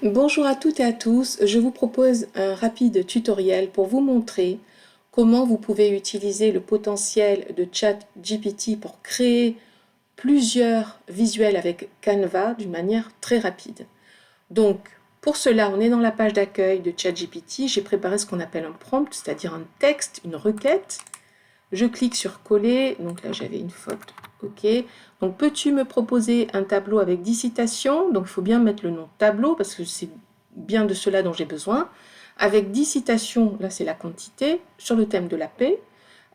Bonjour à toutes et à tous, je vous propose un rapide tutoriel pour vous montrer comment vous pouvez utiliser le potentiel de ChatGPT pour créer plusieurs visuels avec Canva d'une manière très rapide. Donc, pour cela, on est dans la page d'accueil de ChatGPT. J'ai préparé ce qu'on appelle un prompt, c'est-à-dire un texte, une requête. Je clique sur coller, donc là j'avais une faute, ok. Donc peux-tu me proposer un tableau avec 10 citations? Donc il faut bien mettre le nom tableau parce que c'est bien de cela dont j'ai besoin. Avec 10 citations, là c'est la quantité, sur le thème de la paix,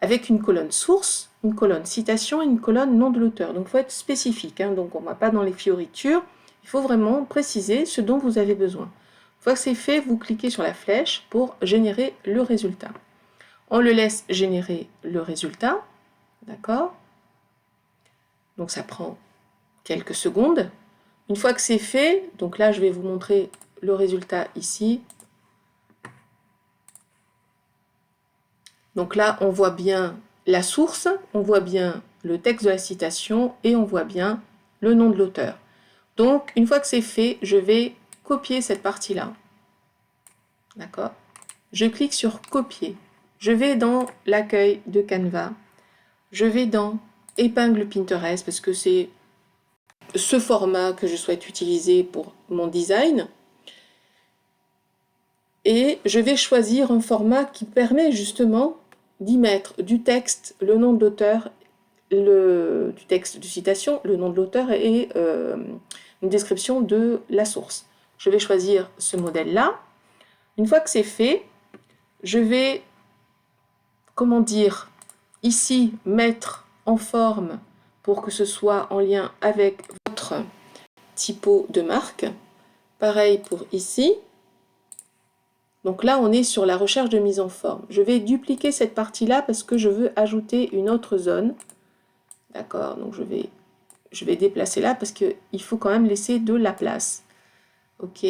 avec une colonne source, une colonne citation et une colonne nom de l'auteur. Donc il faut être spécifique, hein. Donc on ne va pas dans les fioritures, il faut vraiment préciser ce dont vous avez besoin. Une fois que c'est fait, vous cliquez sur la flèche pour générer le résultat. On le laisse générer le résultat, d'accord? Donc ça prend quelques secondes. Une fois que c'est fait, donc là je vais vous montrer le résultat ici. Donc là on voit bien la source, on voit bien le texte de la citation et on voit bien le nom de l'auteur. Donc une fois que c'est fait, je vais copier cette partie-là. D'accord? Je clique sur copier. Je vais dans l'accueil de Canva. Je vais dans épingle Pinterest parce que c'est ce format que je souhaite utiliser pour mon design. Et je vais choisir un format qui permet justement d'y mettre du texte, le nom de l'auteur, du texte de citation, le nom de l'auteur et une description de la source. Je vais choisir ce modèle-là. Une fois que c'est fait, je vais, comment dire, ici mettre en forme pour que ce soit en lien avec votre typo de marque. Pareil pour ici. Donc là, on est sur la recherche de mise en forme. Je vais dupliquer cette partie-là parce que je veux ajouter une autre zone. D'accord? Donc je vais déplacer là parce qu'il faut quand même laisser de la place. Ok.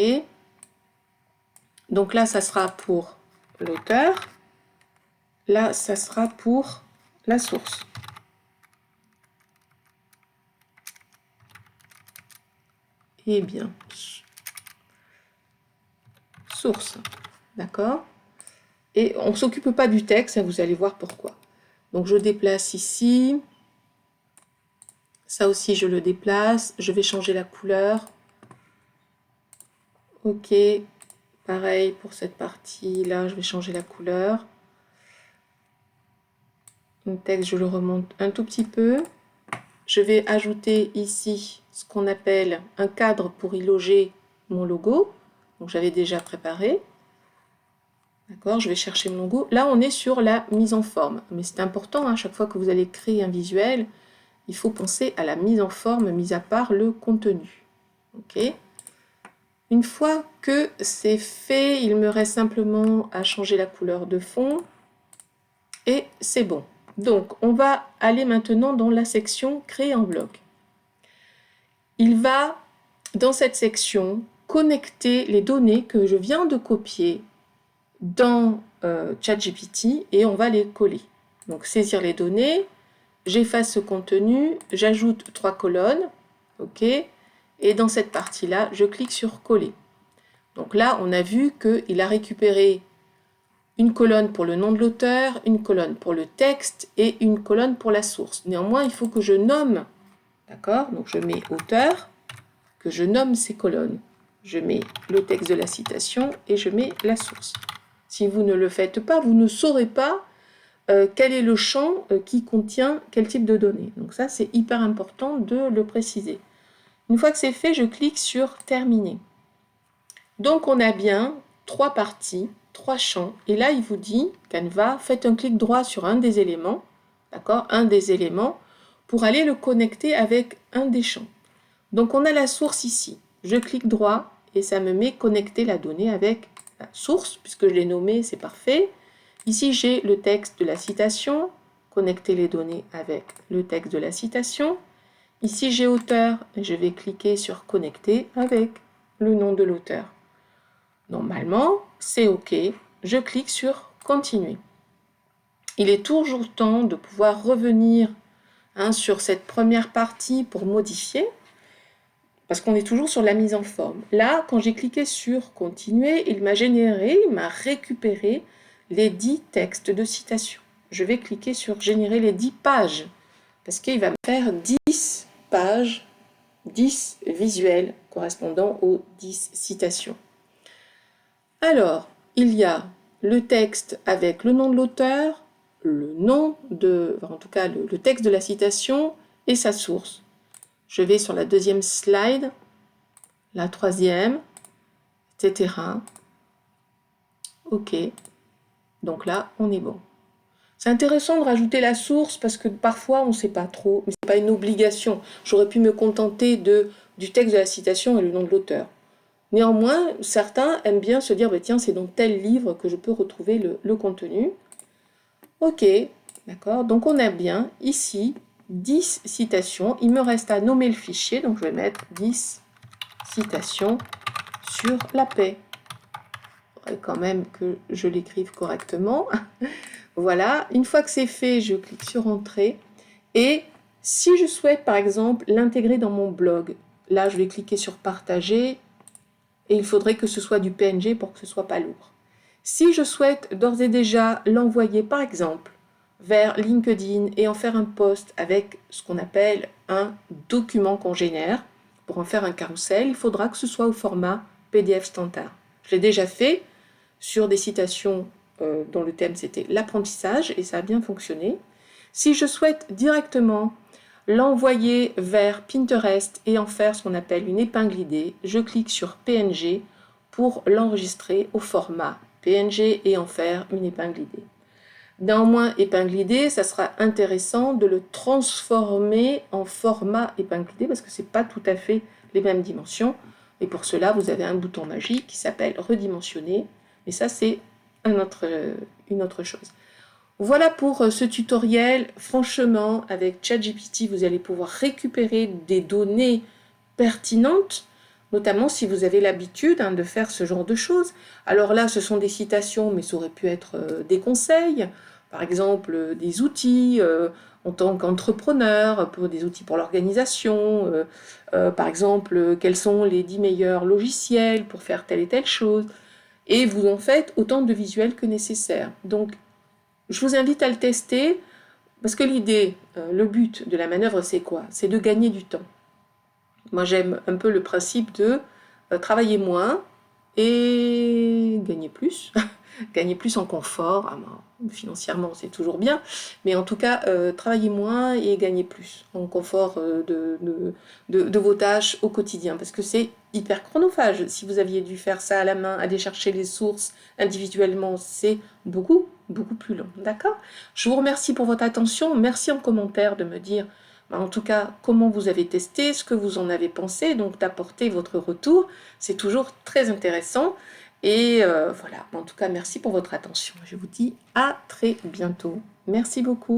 Donc là, ça sera pour l'auteur. Là, ça sera pour la source. Eh bien, source. D'accord? Et on ne s'occupe pas du texte, vous allez voir pourquoi. Donc je déplace ici. Ça aussi, je le déplace. Je vais changer la couleur. Ok. Pareil pour cette partie-là, je vais changer la couleur. Le texte, je le remonte un tout petit peu. Je vais ajouter ici ce qu'on appelle un cadre pour y loger mon logo. Donc j'avais déjà préparé. D'accord, je vais chercher mon logo. Là, on est sur la mise en forme. Mais c'est important, à chaque fois que vous allez créer un visuel, il faut penser à la mise en forme, mis à part le contenu. Ok. Une fois que c'est fait, il me reste simplement à changer la couleur de fond. Et c'est bon. Donc, on va aller maintenant dans la section Créer en bloc. Il va, dans cette section, connecter les données que je viens de copier dans ChatGPT et on va les coller. Donc, saisir les données, j'efface ce contenu, j'ajoute 3 colonnes, ok, et dans cette partie-là, je clique sur Coller. Donc là, on a vu qu'il a récupéré une colonne pour le nom de l'auteur, une colonne pour le texte et une colonne pour la source. Néanmoins, il faut que je nomme, d'accord? Donc je mets auteur, que je nomme ces colonnes. Je mets le texte de la citation et je mets la source. Si vous ne le faites pas, vous ne saurez pas quel est le champ qui contient quel type de données. Donc ça, c'est hyper important de le préciser. Une fois que c'est fait, je clique sur Terminer. Donc on a bien 3 parties, 3 champs. Et là, il vous dit, Canva, faites un clic droit sur un des éléments, d'accord, un des éléments, pour aller le connecter avec un des champs. Donc on a la source ici. Je clique droit et ça me met connecter la donnée avec la source, puisque je l'ai nommée, c'est parfait. Ici, j'ai le texte de la citation, connecter les données avec le texte de la citation. Ici, j'ai auteur, et je vais cliquer sur connecter avec le nom de l'auteur. Normalement, c'est OK. Je clique sur continuer. Il est toujours temps de pouvoir revenir sur cette première partie pour modifier. parce qu'on est toujours sur la mise en forme. Là, quand j'ai cliqué sur continuer, il m'a récupéré les 10 textes de citation. Je vais cliquer sur générer les 10 pages, parce qu'il va me faire 10 pages, 10 visuels correspondant aux 10 citations. Alors, il y a le texte avec le nom de l'auteur, en tout cas le texte de la citation et sa source. Je vais sur la deuxième slide, la troisième, etc. OK. Donc là, on est bon. C'est intéressant de rajouter la source parce que parfois on ne sait pas trop, mais ce n'est pas une obligation. J'aurais pu me contenter du texte de la citation et le nom de l'auteur. Néanmoins, certains aiment bien se dire, bah, tiens, c'est dans tel livre que je peux retrouver le contenu. OK, d'accord. Donc on a bien ici 10 citations. Il me reste à nommer le fichier, donc je vais mettre 10 citations sur la paix. Il faudrait quand même que je l'écrive correctement. Voilà, une fois que c'est fait, je clique sur Entrée. Et si je souhaite, par exemple, l'intégrer dans mon blog, là, je vais cliquer sur Partager. Et il faudrait que ce soit du PNG pour que ce soit pas lourd. Si je souhaite d'ores et déjà l'envoyer, par exemple, vers LinkedIn et en faire un post avec ce qu'on appelle un document congénère, pour en faire un carrousel, il faudra que ce soit au format PDF standard. Je l'ai déjà fait sur des citations dont le thème c'était l'apprentissage et ça a bien fonctionné. Si je souhaite directement l'envoyer vers Pinterest et en faire ce qu'on appelle une épingle idée, je clique sur PNG pour l'enregistrer au format PNG et en faire une épingle idée. Néanmoins, épingle idée, ça sera intéressant de le transformer en format épingle idée parce que ce n'est pas tout à fait les mêmes dimensions. Et pour cela, vous avez un bouton magique qui s'appelle redimensionner. Mais ça, c'est une autre chose. Voilà pour ce tutoriel. Franchement, avec ChatGPT, vous allez pouvoir récupérer des données pertinentes, notamment si vous avez l'habitude de faire ce genre de choses. Alors là, ce sont des citations, mais ça aurait pu être des conseils, par exemple des outils en tant qu'entrepreneur, pour des outils pour l'organisation, par exemple, quels sont les 10 meilleurs logiciels pour faire telle et telle chose, et vous en faites autant de visuels que nécessaire. Donc, je vous invite à le tester, parce que l'idée, le but de la manœuvre, c'est quoi? C'est de gagner du temps. Moi, j'aime un peu le principe de travailler moins et gagner plus. Gagner plus en confort. Financièrement, c'est toujours bien. Mais en tout cas, travailler moins et gagner plus en confort de vos tâches au quotidien. Parce que c'est hyper chronophage. Si vous aviez dû faire ça à la main, aller chercher les sources individuellement, c'est beaucoup plus long. D'accord? Je vous remercie pour votre attention. Merci en commentaire de me dire en tout cas, comment vous avez testé, ce que vous en avez pensé, donc d'apporter votre retour, c'est toujours très intéressant. Et voilà, en tout cas, merci pour votre attention. Je vous dis à très bientôt. Merci beaucoup.